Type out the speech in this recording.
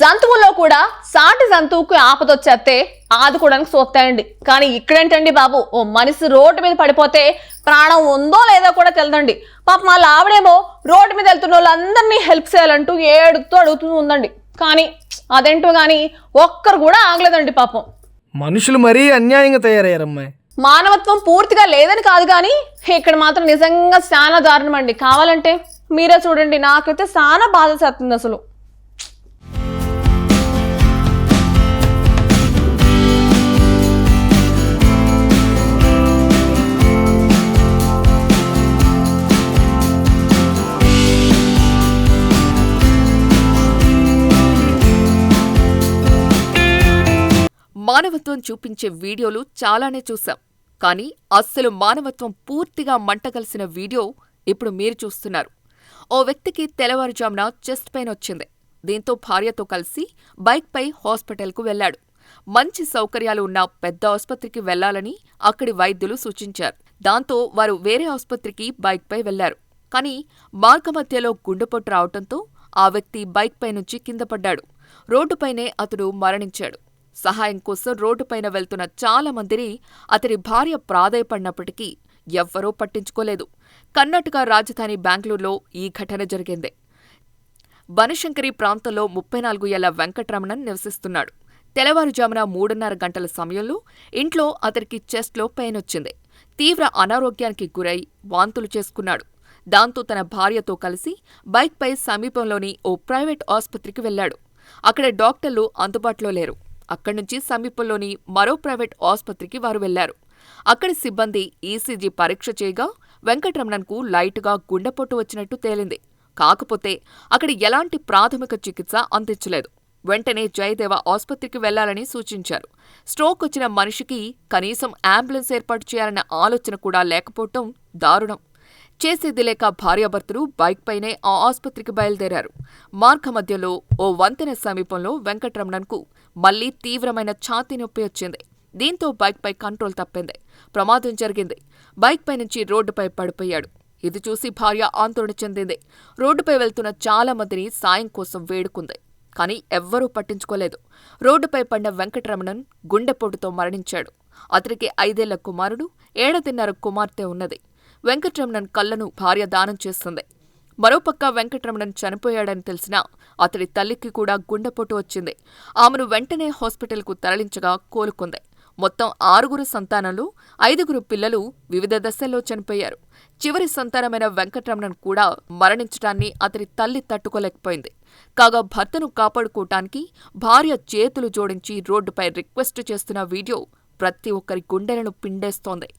జంతువుల్లో కూడా సాటి జంతువుకు ఆపదొచ్చేస్తే ఆదుకోవడానికి చూస్తాయండి. కానీ ఇక్కడేంటండి బాబు, ఓ మనిషి రోడ్డు మీద పడిపోతే ప్రాణం ఉందో లేదో కూడా తెలదండి. పాపం వాళ్ళ ఆవిడేమో రోడ్డు మీద వెళ్తున్న వాళ్ళందరినీ హెల్ప్ చేయాలంటూ ఏడుతూ అడుగుతూ ఉందండి. కానీ అదేంటో కానీ ఒక్కరు కూడా ఆగలేదండి పాపం. మనుషులు మరీ అన్యాయంగా తయారయ్యారమ్మాయి. మానవత్వం పూర్తిగా లేదని కాదు, కానీ ఇక్కడ మాత్రం నిజంగా చాలా దారుణం అండి. కావాలంటే మీరే చూడండి, నాకైతే చాలా బాధ చేస్తుంది అసలు. మానవత్వం చూపించే వీడియోలు చాలానే చూశాం, కానీ అస్సలు మానవత్వం పూర్తిగా మంటగలిసిన వీడియో ఇప్పుడు మీరు చూస్తున్నారు. ఓ వ్యక్తికి తెల్లవారుజామున చెస్ట్ పెయిన్ వచ్చింది. దీంతో భార్యతో కలిసి బైక్పై హాస్పిటల్కు వెళ్లాడు. మంచి సౌకర్యాలు ఉన్న పెద్ద ఆసుపత్రికి వెళ్లాలని అక్కడి వైద్యులు సూచించారు. దాంతో వారు వేరే ఆసుపత్రికి బైక్పై వెళ్లారు. కానీ మార్గమధ్యలో గుండెపోటు రావడంతో ఆ వ్యక్తి బైక్పై నుంచి కింద పడ్డాడు. రోడ్డుపైనే అతడు మరణించాడు. సహాయం కోసం రోడ్డుపైన వెళ్తున్న చాలా మందిని అతడి భార్య ప్రాధేయపడినప్పటికీ ఎవ్వరూ పట్టించుకోలేదు. కర్ణాటక రాజధాని బెంగళూరులో ఈ ఘటన జరిగింది. బనశంకరి ప్రాంతంలో 34 ఏళ్ల వెంకటరమణన్ నివసిస్తున్నాడు. తెల్లవారుజామున 3:30 గంటల సమయంలో ఇంట్లో అతడికి చెస్ట్లో పెయిన్ వచ్చింది. తీవ్ర అనారోగ్యానికి గురై వాంతులు చేసుకున్నాడు. దాంతో తన భార్యతో కలిసి బైక్పై సమీపంలోని ఓ ప్రైవేట్ ఆసుపత్రికి వెళ్లాడు. అక్కడ డాక్టర్లు అందుబాటులో లేరు. అక్కడి నుంచి సమీపంలోని మరో ప్రైవేట్ ఆసుపత్రికి వారు వెళ్లారు. అక్కడి సిబ్బంది ఈసీజీ పరీక్ష చేయగా వెంకటరమణన్కు లైటుగా గుండెపోటు వచ్చినట్టు తేలింది. కాకపోతే అక్కడ ఎలాంటి ప్రాథమిక చికిత్స అందించలేదు. వెంటనే జయదేవ ఆసుపత్రికి వెళ్లాలని సూచించారు. స్ట్రోక్ వచ్చిన మనిషికి కనీసం అంబులెన్స్ ఏర్పాటు చేయాలన్న ఆలోచన కూడా లేకపోవటం దారుణం. చేసేది లేక భార్యాభర్తలు బైక్పైనే ఆ ఆసుపత్రికి బయలుదేరారు. మార్గమధ్యలో ఓ వంతెన సమీపంలో వెంకటరమణన్కు మళ్లీ తీవ్రమైన ఛాతీ నొప్పి వచ్చింది. దీంతో బైక్పై కంట్రోల్ తప్పింది. ప్రమాదం జరిగింది. బైక్పై నుంచి రోడ్డుపై పడిపోయాడు. ఇది చూసి భార్య ఆందోళన చెందింది. రోడ్డుపై వెళ్తున్న చాలా మందిని సాయం కోసం వేడుకుంది. కానీ ఎవ్వరూ పట్టించుకోలేదు. రోడ్డుపై పడిన వెంకటరమణన్ గుండెపోటుతో మరణించాడు. అతనికి 5 ఏళ్ల కుమారుడు, 7.5 కుమార్తె ఉన్నది. వెంకటరమణన్ కళ్లను భార్య దానం చేస్తుంది. మరోపక్క వెంకటరమణన్ చనిపోయాడని తెలిసినా అతడి తల్లికి కూడా గుండెపోటు వచ్చింది. ఆమెను వెంటనే హాస్పిటల్కు తరలించగా కోలుకుంది. మొత్తం 6 సంతానంలో 5 పిల్లలు వివిధ దశల్లో చనిపోయారు. చివరి సంతానమైన వెంకటరమణన్ కూడా మరణించడాన్ని అతడి తల్లి తట్టుకోలేకపోయింది. కాగా భర్తను కాపాడుకోవటానికి భార్య చేతులు జోడించి రోడ్డుపై రిక్వెస్ట్ చేస్తున్న వీడియో ప్రతి ఒక్కరి గుండెలను పిండేస్తోంది.